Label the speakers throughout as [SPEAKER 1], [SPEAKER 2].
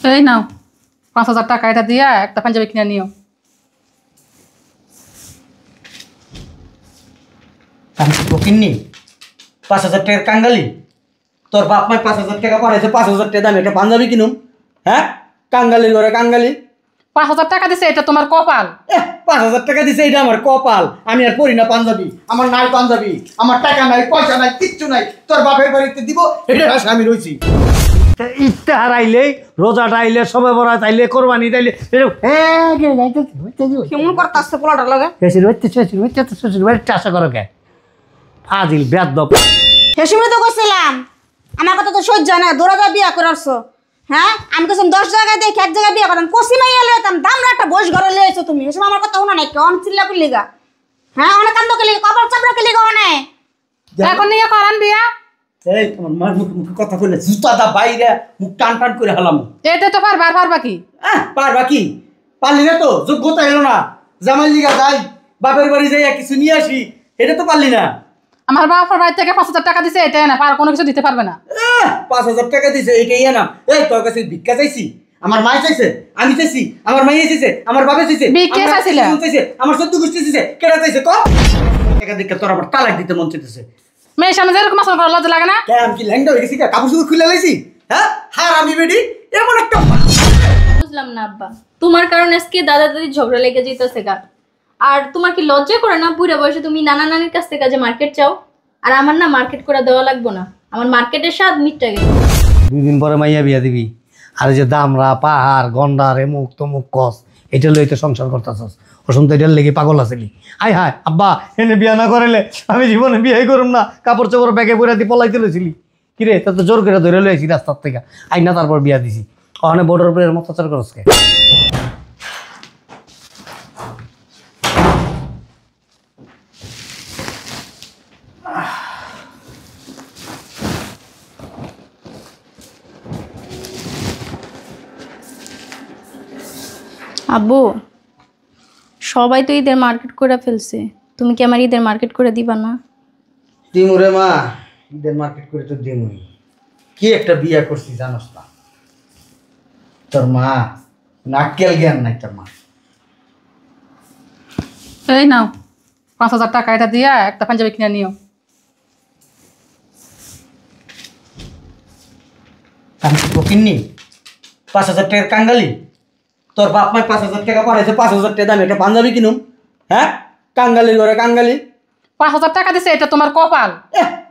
[SPEAKER 1] এই নাও ৫,০০০ টাকা, এটা দিয়া একটা পাঞ্জাবি কিনে নিও।
[SPEAKER 2] আমি তো কিনি ৫,০০০ টাকার কাঙ্গালি। তোর বাপ মায় ৫,০০০ টাকা পাঠাইছে, ৫,০০০ টাকা দাম একটা পাঞ্জাবি কিনুম? হ্যাঁ, কাঙ্গালির ঘরে কাঙ্গালি।
[SPEAKER 1] ৫,০০০ টাকা দিছে, এটা তোমার কপাল।
[SPEAKER 2] ৫,০০০ টাকা দিছে, এটা আমার কপাল। আমি আর পরি না পাঞ্জাবি, আমার নাই পাঞ্জাবি, আমার টাকা নাই, পয়সা নাই, কিচ্ছু নাই। তোর বাপের বাড়িতে দিব, এটা আশা আমি রয়েছি। ইফতার আইলে, রোজাটা আইলে, সবে বরাত আইলে, কোরবানি আইলে,
[SPEAKER 3] কেমন করতেছে পোলাটার লাগে?
[SPEAKER 2] আশা করো কে ফাজিল বেয়াদব।
[SPEAKER 3] হেসিমে তো করছিলাম, আমার কথা তো সহ্য না, দৌড়া বিয়া করে আসছো। হ্যাঁ, আমি কেছেন 10 জায়গায় দেখে 1 জায়গায় বিয়া করেন, কসিমাই এলে যেতাম, দামরা একটা বয়স ঘরে লিয়েছো তুমি। হেসিম আমার কথা শোনা নাই, কেমন চিল্লা করলি গা? হ্যাঁ, অনেক কান্দ করলি, কপাল চাপড়া করলি গা অনেক।
[SPEAKER 1] এখন নিয়ে করান বিয়া।
[SPEAKER 2] এই তোমার মার মুখে কথা বললে জুতা দা বাইরে মুখ টান টান করে হালাম।
[SPEAKER 1] এটা তো পারবা কি?
[SPEAKER 2] পারবা কি? পারলি না তো, যোগ্যতা এলো না। জামাই লিগা যাই, বাপের বাড়ি যাই কিছু নিয়ে আসি, এটা তো পারলি না।
[SPEAKER 1] আমার বাপের বাড়ি থেকে ৫,০০০ টাকা দিছে, এটাই না, আর কোনো কিছু দিতে পারবে না।
[SPEAKER 2] ৫,০০০ টাকা দিছে, এটাই না। এই তোর কাছে ভিক্ষা চাইছি? আমার মা চাইছে, আমি চাইছি, আমার মাইয়া চাইছে, আমার বাবা চাইছে,
[SPEAKER 1] ভিক্ষা চাইছিলা?
[SPEAKER 2] আমার ১৪ গোষ্ঠী চাইছে, কেটা চাইছে ক? টাকা দেখে তোর আবার তালাক দিতে মন চাইতেছে।
[SPEAKER 1] মেয়ের সামনে যেরকম আচরণ করা লজ্জা লাগে না?
[SPEAKER 2] আমি কি ল্যাংটা হয়ে গেছি? কাপড় শুধু খুলে লাইছি? হ্যাঁ, আমি বেডি এমন একটা।
[SPEAKER 4] বুঝলাম না আব্বা, তোমার কারণে আজকে দাদা দাদি ঝগড়া লেগে যেতেছে গা। আর তোমার কি লজ্জা করে না বুড়া বয়সে তুমি নানা নানির কাছ থেকে যে মার্কেট চাও? আর আমার না মার্কেট করে দেওয়া লাগবো না, আমার মার্কেটের স্বাদ মিটটা গেছে।
[SPEAKER 5] 2 দিন পরে মাইয়া বিয়া দিবি, আর যে দামরা পাহাড় গন্ডার এমুক তমুক কস, এটা লইতে সংসার করতেছস। ওসম তো এটার লেগে পাগল আসিলি। আয় হায় আব্বা, এনে বিয়া না করাইলে আমি জীবনে বিয়াই করুম না। কাপড় চোপড় ব্যাগে পরে দিয়ে পলাইতে লইছিলি কিরে? তা তো জোর করে ধরে লইছি রাস্তার থেকে, আই না তারপর বিয়া দিছি। ওখানে বর্ডার উপরের মতো চার করসকে।
[SPEAKER 4] আব্বু, সবাই তো ঈদের মার্কেট করে ফেলছে, তুমি কি আমার ঈদের মার্কেট করে দিবা না?
[SPEAKER 2] দিমু রে মা, ঈদের মার্কেট করে তো দিমুই। কি একটা বিয়া করছি জানোস না? তোর মা নাকেল জ্ঞান নাই তোর মা।
[SPEAKER 1] এই নাও ৫,০০০ টাকা, এটা দিয়া একটা পাঞ্জাবি কিনে নিও।
[SPEAKER 2] আমি তো কিনি ৫,০০০ টাকার কাঙ্গালি। তোর বাপ মায় ৫,০০০ টাকা পাঠাইছে, ৫,০০০ টাকা দাম একটা পাঞ্জাবি কিনুম? হ্যাঁ, কাঙ্গালির ঘরে কাঙ্গালি।
[SPEAKER 1] ৫,০০০ টাকা দিছে, এটা তোমার কপাল।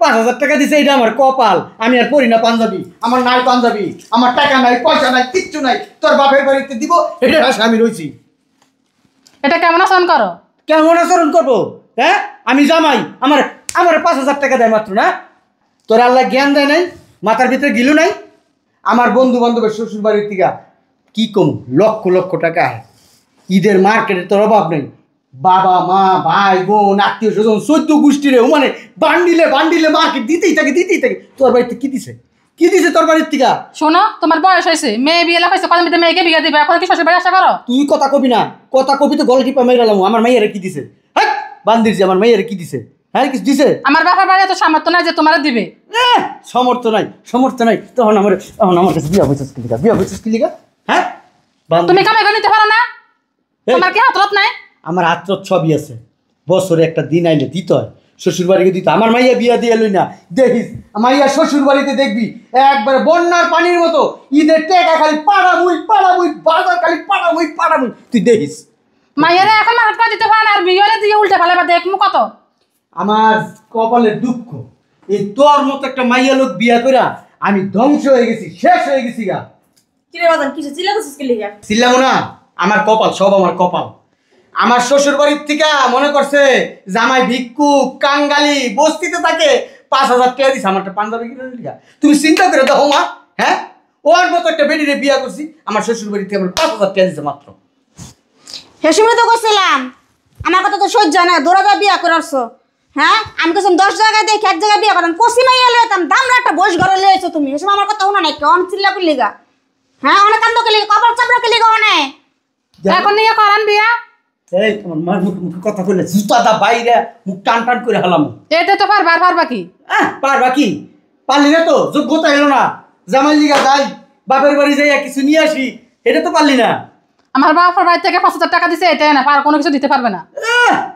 [SPEAKER 2] ৫,০০০ টাকা দিছে, এটা আমার কপাল। আমি আর পরি না পাঞ্জাবি, আমার নাই পাঞ্জাবি, আমার টাকা নাই, পয়সা নাই, কিচ্ছু নাই। তোর বাপের বাড়িতে দিব, এটা আশা আমি রয়েছি।
[SPEAKER 1] এটা কেমন আচরণ করো?
[SPEAKER 2] কেমন আচরণ করবো? হ্যাঁ, আমি জামাই, আমার ৫,০০০ টাকা দেয় মাত্র না? তোর আল্লাহ জ্ঞান দেয় নাই, মাথার ভিতরে গিলু নাই? আমার বন্ধু বান্ধবের শ্বশুর বাড়ির থেকে কি কম লক্ষ লক্ষ টাকা ঈদের মার্কেটে তোর অভাব নেই। বাবা মা ভাই বোন আত্মীয় স্বজন ১৪ গোষ্ঠীরে মানে বান্ডিলে বান্ডিলে মার্কেট দিতেই থাকে। তোর বাড়িতে কি দিছে তোর বাড়ির থেকে?
[SPEAKER 1] শোনো, তোমার বয়স হয়েছে, মেয়ে বিয়ে লাগাইছে, কদিন ভিতরে মেয়েকে বিয়ে দিবে, এখন কি শ্বশুর বাড়ি আশা করো?
[SPEAKER 2] তুই কথা কবি না, কথা কবি তো গলা টিপা মেরালাম। আমার মাইয়ারে কি দিছে? হ্যাঁ, বান্দির যে আমার মাইয়ারে কি দিছে? হ্যাঁ, কিছু দিছে?
[SPEAKER 1] আমার বাবার বাড়ি এত সামর্থ্য নাই যে তোমার দিবে।
[SPEAKER 2] সমর্থ নাই তখন আমার কাছে বিয়া বইছিস কি লিগা? হ্যাঁ,
[SPEAKER 1] তুমি কামাই করে নিতে পারো না? তোমার কি হাতরত নাই?
[SPEAKER 2] আমার হাতরত সবই আছে। বছরে একটা দিন আইলে দিতে হয়, শ্বশুর বাড়িকে দিতে। আমার মাইয়া বিয়া দিয়ে লই না, দেখিস মাইয়া শ্বশুর বাড়িতে দেখবি একবারে বন্যার পানির মতো। ঈদের টেকা খালি পাড়ামুই, বাজার খালি পাড়ামুই। তুই দেখিস
[SPEAKER 1] মাইয়ারে এখন মারাত করে দিতে পারে না, আর বিয়ে দিয়ে উল্টে ফেলে বা দেখমু কত।
[SPEAKER 2] আমার কপালের দুঃখ, এই তোর মতো একটা মাইয়া লোক বিয়া কইরা আমি ধ্বংস হয়ে গেছি, শেষ হয়ে গেছি গা।
[SPEAKER 3] কিরে বাজান, কিছু চিল্লাতেছিস কি লিগা?
[SPEAKER 2] চিল্লামো না, আমার কপাল, সব আমার কপাল। আমার শ্বশুর বাড়ির থেকে মনে করছে জামাই ভিক্ষুক কাঙ্গালি বস্তিতে থাকে, ৫,০০০ টাকা দিছে আমার একটা পাঞ্জাবি কিনে লিগা। তুমি চিন্তা করে দেখো মা, হ্যাঁ, ওর মতো একটা বেডিরে বিয়া করছি, আমার শ্বশুর বাড়ি থেকে আমার ৫,০০০ টাকা দিছে মাত্র।
[SPEAKER 3] হেসিমে তো করছিলাম, আমার কথা তো সহ্য না, দৌড়া বিয়া করে আসছো। হ্যাঁ, আমি কেছেন 10 জায়গায় দেখে 1 জায়গায় বিয়া করেন, কসিমাই এলে যেতাম, দামরা একটা বয়স ঘরে লিয়েছো তুমি। হেসিম আমার কথা শোনা নাই, কেমন চিল্লা করলি গা? হ্যাঁ, অনেক কান্দ করলি, কপাল চাপড়া করলি গা অনেক।
[SPEAKER 1] এখন নিয়ে করান বিয়া।
[SPEAKER 2] এই তোমার মার মুখে কথা বললে জুতা দা বাইরে মুখ টান টান করে হালাম।
[SPEAKER 1] এটা তো পারবা কি?
[SPEAKER 2] পারবা কি? পারলি না তো, যোগ্যতা এলো না। জামাই লিগা যাই, বাপের বাড়ি যাই কিছু নিয়ে আসি, এটা তো পারলি না।
[SPEAKER 1] আমার বাপের বাড়ি থেকে 5,000 টাকা দিছে, এটাই না, আর কোনো কিছু দিতে পারবে না।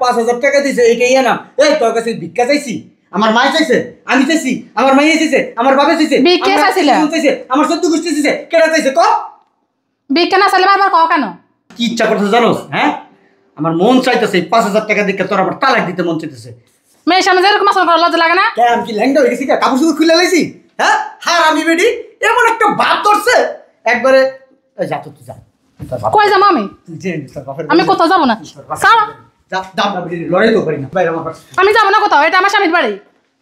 [SPEAKER 2] 5,000 টাকা দিছে, এটাই না। এই তোর কাছে ভিক্ষা চাইছি? আমার মা চাইছে, আমি চাইছি, আমার মাইয়া চাইছে, আমার বাবা চাইছে,
[SPEAKER 1] ভিক্ষা চাইছিলা?
[SPEAKER 2] আমার 14 গোষ্ঠী চাইছে, কেটা চাইছে ক?
[SPEAKER 1] ভিক্ষা না চাইলে বারবার কও কেন?
[SPEAKER 2] কি ইচ্ছা করতেছে জানোস? হ্যাঁ, আমার মন চাইতেছে 5,000 টাকা দেখে তোর আবার তালাক দিতে মন চাইতেছে।
[SPEAKER 1] মেয়ের সামনে যেরকম আচরণ করা লজ্জা লাগে না?
[SPEAKER 2] আমি কি ল্যাংটা হয়ে গেছি? কাপড় শুধু খুলে লাইছি? হ্যাঁ হ্যাঁ, আমি বেডি এমন একটা ভাব ধরছে একবারে। যা তো তুই যা,
[SPEAKER 1] কই যাবো আমি? আমি কোথাও যাবো না। ছাড়ো।
[SPEAKER 2] লড়াই তো পারি না বাইরে আমার পাশে।
[SPEAKER 1] আমি যাবো না কোথাও, এটা আমার স্বামীর বাড়ি।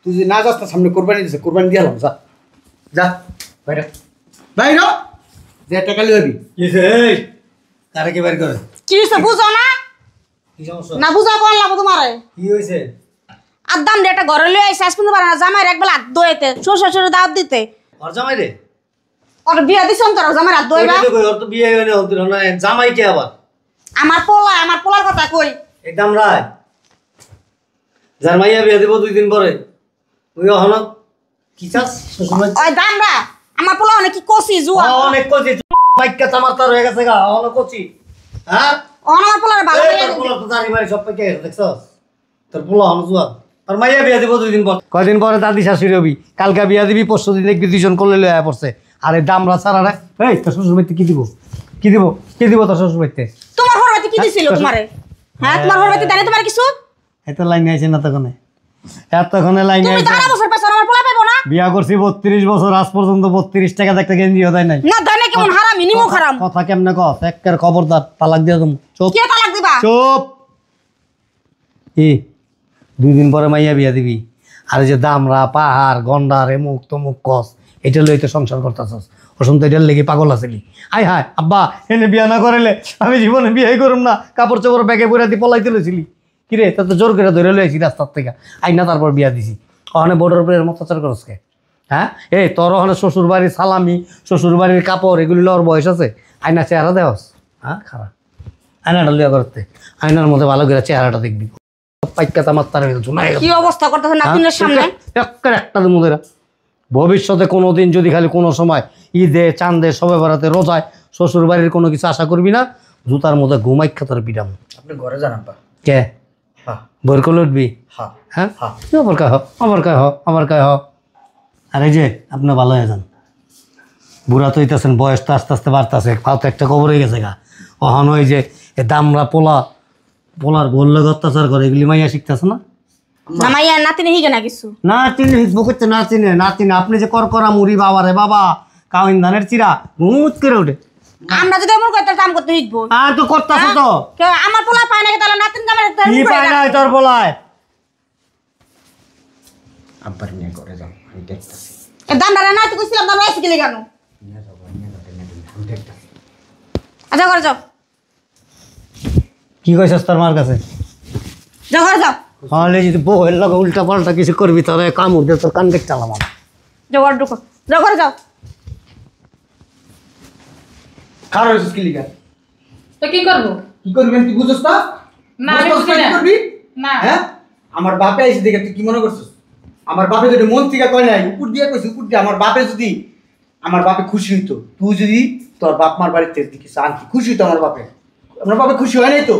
[SPEAKER 2] তুই যদি না যাস না, সামনে কোরবানি দিছে, কোরবানি দিয়ে এলাম। যা যা বাইরে বাইরে, যে টাকা লইবি।
[SPEAKER 5] কারে কি বের করে?
[SPEAKER 3] কি হইছে বুঝো না?
[SPEAKER 5] কি সমস্যা?
[SPEAKER 3] না বুঝা কোন লাভ তোমারে?
[SPEAKER 5] কি হইছে?
[SPEAKER 3] আদাম রে একটা ঘরে লই আইছে, আজ পর্যন্ত পারে না জামাইর একবেলা হাত ধুইতে, শ্বশুর দাওয়াত দিতে।
[SPEAKER 5] ওর জামাই রে?
[SPEAKER 3] ওর বিয়া দিছন তোর জামাইর হাত ধুইবা?
[SPEAKER 5] ওইটা তো কই, ওর তো বিয়ে হয়নি, ওর তো না জামাই কে আবার?
[SPEAKER 3] আমার পোলার কথা কই।
[SPEAKER 5] একদম রায় যার মাইয়া বিয়ে দিব 2 দিন পরে, ওই হন কি চাস? শ্বশুরবাড়ি
[SPEAKER 3] ওই দামরা আমার পোলা অনেক কি কষি জুয়া।
[SPEAKER 5] অনেক কচি বাইকা চামার হয়ে গেছে গা, অনেক কচি। হ্যাঁ,
[SPEAKER 3] আমার পোলার ভালো
[SPEAKER 5] এই
[SPEAKER 3] লাগে।
[SPEAKER 5] তোর পোলা তো দাড়ি মারি সব পাইকা গেছে, দেখছস? তোর পোলা হন জুয়া, তোর মাইয়া বিয়ে দিব 2 দিন পর। কয়দিন পরে দাদি শাশুড়ি হবি, কালকে বিয়া দিবি, পরশু দিন দেখবি 2 জন করলে লয়ে পড়ছে। আরে দামরা ছাড়া রে, এই তোর শ্বশুর বাড়িতে কি দিব? কি দিব? কি দিব তোর শ্বশুর বাড়িতে?
[SPEAKER 3] তোমার ঘরবাতি কি দিছিল তোমারে? হ্যাঁ, তোমার ঘরবাতি দেনে তোমার কিছু?
[SPEAKER 5] এত লাইন আইছে না তখনে, এতক্ষণে লাইন
[SPEAKER 3] তুমি
[SPEAKER 5] আইছে।
[SPEAKER 3] 12 বছর পেছন আমার পোলা পাইবো না?
[SPEAKER 5] বিয়া করছি 32 বছর, আজ পর্যন্ত 32 টাকা একটা গেঞ্জিও দেয় নাই।
[SPEAKER 3] না দেনে কেমন হারাম, মিনিমম হারাম।
[SPEAKER 5] কথা কেমনে কস? একের খবরদার, তালাক দিয়ে তুমি। চুপ
[SPEAKER 3] কে তালাক দিবা?
[SPEAKER 5] চুপ। কি 2 দিন পরে মাইয়া বিয়া দিবি, আর এই যে দামরা পাহাড় গন্ডার এমুক তমুক কস, এটা লইতে সংসার করতেছস। ওসম তো এটার লেগে পাগল আছিলি। আই হায় আব্বা, এনে বিয়া না করাইলে আমি জীবনে বিয়ে করুম না, কাপড় চোপড় ব্যাগে পরে দিয়ে পলাই তুলেছিলি। কিরে, তা তো জোর করে ধরে লইছি রাস্তার থেকে, আই না তারপর বিয়া দিছি। ওখানে বর্ডার উপরে অত্যাচার করসকে? হ্যাঁ, এই তোর ওখানে শ্বশুর বাড়ির সালামি, শ্বশুর বাড়ির কাপড়, এগুলি লওয়ার বয়স আছে? আয়না চেহারা দেওয়াস? হ্যাঁ, খারাপ। আয়নাটা লিয়া করতে, আয়নার মধ্যে ভালো করে চেহারাটা দেখবি। পাইকা তামার তার
[SPEAKER 3] কি অবস্থা করতেছ নাতিনের সামনে?
[SPEAKER 5] একটা মুদেরা ভবিষ্যতে কোনোদিন যদি খালি কোনো সময় ঈদে চাঁদে সবে বেড়াতে রোজায় শ্বশুর বাড়ির কোনো কিছু আশা করবি না, জুতার মধ্যে ঘুমাইক্ষা তোর পিটাম।
[SPEAKER 2] আপনি ঘরে যান আব্বা।
[SPEAKER 5] কে
[SPEAKER 2] হ্যাঁ
[SPEAKER 5] বই করে উঠবি?
[SPEAKER 2] হ্যাঁ
[SPEAKER 5] হ্যাঁ,
[SPEAKER 2] হ্যাঁ।
[SPEAKER 5] আবার কায় হ, আবার কায় হ, আবার কায় হ। আর এই যে আপনি ভালো হয়ে যান, বুড়া তো হইতেছেন, বয়স তো আস্তে আস্তে বাড়তেছে, পা তো একটা কবর হয়ে গেছে গা। অহন ওই যে দামরা পোলার গোল্লে অত্যাচার করে, এগুলি মাইয়া শিখতেছে না?
[SPEAKER 3] না মাইয়া নাতিনে হিগে না কিছু।
[SPEAKER 5] না চিনে হিসবো করছে, না চিনে। আপনি যে করকরা মুড়ি বাবা রে বাবা, কাউন ধানের চিরা মুচ করে ওঠে।
[SPEAKER 3] আমরা যদি এমন করতে কাম করতে হিকবো।
[SPEAKER 5] আর তো করতেছে তো।
[SPEAKER 3] আমার পোলা পায় না, তাহলে নাতিন কামার
[SPEAKER 5] কি পায় না তোর বলায়?
[SPEAKER 2] আব্বার নিয়ে ঘরে যাও, আমি দেখতেছি।
[SPEAKER 3] দামরা না তুই কইছিলাম দামরা এসে গেলে কেন?
[SPEAKER 2] আমি দেখতেছি।
[SPEAKER 3] আচ্ছা ঘরে যাও,
[SPEAKER 5] কি কইছস তোর মার কাছে?
[SPEAKER 3] যাও ঘরে যাও,
[SPEAKER 5] তাহলে যদি বউয়ের লগে উল্টা পাল্টা কিছু করবি তাহলে কামড় দিয়ে তোর কান দেখতে আলাম।
[SPEAKER 3] যাও ঘরে ঢুকো, যাও ঘরে যাও।
[SPEAKER 2] কার হইছিস কি লিগা?
[SPEAKER 1] তো কি করবো?
[SPEAKER 2] কি করবেন তুই বুঝছস না?
[SPEAKER 1] না, আমি
[SPEAKER 2] বুঝছস
[SPEAKER 1] বুঝি
[SPEAKER 2] কি
[SPEAKER 1] না।
[SPEAKER 2] করবি?
[SPEAKER 1] না।
[SPEAKER 2] হ্যাঁ, আমার বাপে আইছে দেখে তুই কি মনে করছিস? আমার বাপে যদি মন থেকে কয় নাই, উপর দিয়ে কইছে, উপর দিয়ে আমার বাপে যদি, আমার বাপে খুশি হইতো, তুই যদি তোর বাপ মার বাড়িতে দিকে চান, কি খুশি হইতো আমার বাপে? আমার বাপে খুশি হয় নাই তো?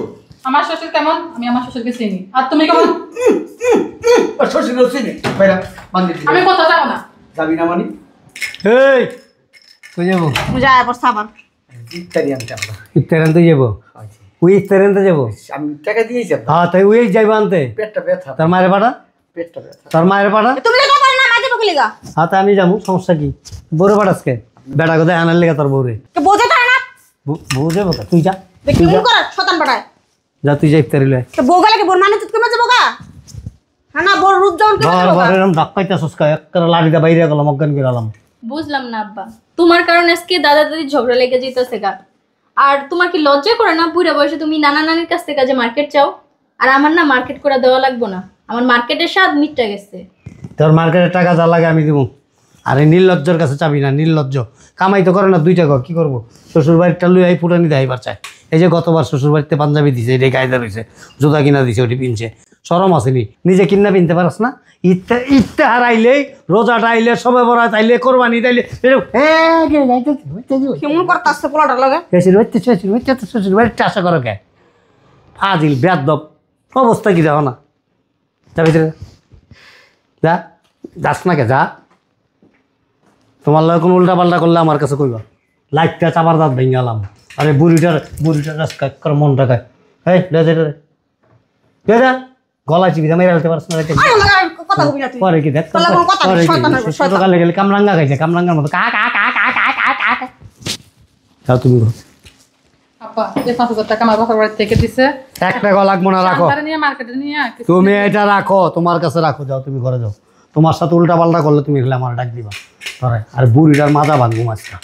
[SPEAKER 1] আমার শ্বশুর কেমন, আমি আমার শ্বশুরকে চিনি। আর তুমি কেমন?
[SPEAKER 2] আর শ্বশুরও চিনে বাইরা বান্ধি দিবি।
[SPEAKER 1] আমি কোথাও যাবো না।
[SPEAKER 2] যাবি না মানে?
[SPEAKER 5] এই কই যাবো?
[SPEAKER 3] যায় পর সাবান
[SPEAKER 2] ইত্যাদি আনতে আমরা।
[SPEAKER 5] ইফতারান তো যাবো, ওই ইফতারানতে যাবো।
[SPEAKER 2] আমি টাকা দিয়েছি আপনার।
[SPEAKER 5] হ্যাঁ, তাই ওই যাইবো আনতে।
[SPEAKER 2] পেটটা ব্যথা,
[SPEAKER 5] তোর মায়ের পাঠা,
[SPEAKER 2] পেটটা ব্যথা।
[SPEAKER 5] তোর মায়ের পাঠা।
[SPEAKER 3] তুমি লেখা পারো না, মাঝে বকে লিগা
[SPEAKER 5] হ্যাঁ, তা আমি যাবো, সমস্যা কি? বউরে পাঠাসকে বেটা কোথায় আনার লেগে তোর বউরে?
[SPEAKER 3] কে বোঝে তার না?
[SPEAKER 5] বউ যাবো, তুই যা,
[SPEAKER 3] দেখি মন কর শতান পাঠায়।
[SPEAKER 5] যা তুই যা ইফতারি লয়।
[SPEAKER 3] তো বোগালে কি বোর মানে তুই কেমন যাবো গা? হ্যাঁ না, বোর রূপ যখন কেমন যাবো গা?
[SPEAKER 5] এরকম ধাক্কাইতেছস কা, একটা লাড়িটা বাইরে গেলাম, অজ্ঞান করে আলাম।
[SPEAKER 4] বুঝলাম না আব্বা, তোমার কারণে আজকে দাদা দাদির ঝগড়া লেগে যেতেছে গা। আর তোমার কি লজ্জা করে না বুড়া বয়সে তুমি নানা নানির কাছ থেকে যে মার্কেট চাও? আর আমার না মার্কেট করে দেওয়া লাগবো না, আমার মার্কেটের স্বাদ মিটটা গেছে।
[SPEAKER 5] তোর মার্কেটের টাকা যা লাগে আমি দেবো। আরে নির্লজ্জর কাছে চাবি না, নির্লজ্জ কামাই তো করে না, 2 টাকা কি করবো? শ্বশুর বাড়িটা লুই আই ফুটানি দেয় এবার চায়। এই যে গতবার শ্বশুর বাড়িতে পাঞ্জাবি দিছে, এটাই কায়দা রয়েছে, জুতা কিনা দিছে, ওটি পিনছে, শরম আসেনি নিজে কিনা কিনতে পারস না ইত্তে হারাইলেই রোজাটা আইলে সবে বরাত আইলে কোরবানি তাইলে
[SPEAKER 3] কেমন করতে আসছে পোলাটার লগে
[SPEAKER 5] আশা করো কে ফাজিল বেদব অবস্থা কি দেখো না যা ভিতরে যা যাস না কে যা তোমার লগে কোনো উল্টা পাল্টা করলে আমার কাছে কইবা লাইটটা চাপার দাঁত ভেঙে গেলাম আরে বুড়িটার রাস্তা মনটা খায় এই গলা চিবি মেরে ফেলতে পারছ না
[SPEAKER 3] কথা কবি না তুই
[SPEAKER 5] পরে কি দেখ
[SPEAKER 3] তোর লাগি কোনো কথা নেই, শয়তান হইবো, শয়তান।
[SPEAKER 5] সকালে গেলে কামরাঙ্গা খাইছে কামরাঙ্গার মতো কা কা কা কা কা কা কা কা যাও তুমি ঘর।
[SPEAKER 1] আব্বা এই 5,000 টাকা আমার বাবার বাড়ি থেকে দিছে
[SPEAKER 5] এক টাকা লাগবো না রাখো
[SPEAKER 1] তারে নিয়ে মার্কেটে নিয়ে
[SPEAKER 5] তুমি এটা রাখো তোমার কাছে রাখো যাও তুমি ঘরে যাও তোমার সাথে উল্টা পাল্টা করলে তুমি এগুলো আমার ডাক দিবা আর বুড়িটার মাজা ভাঙবো মাছটা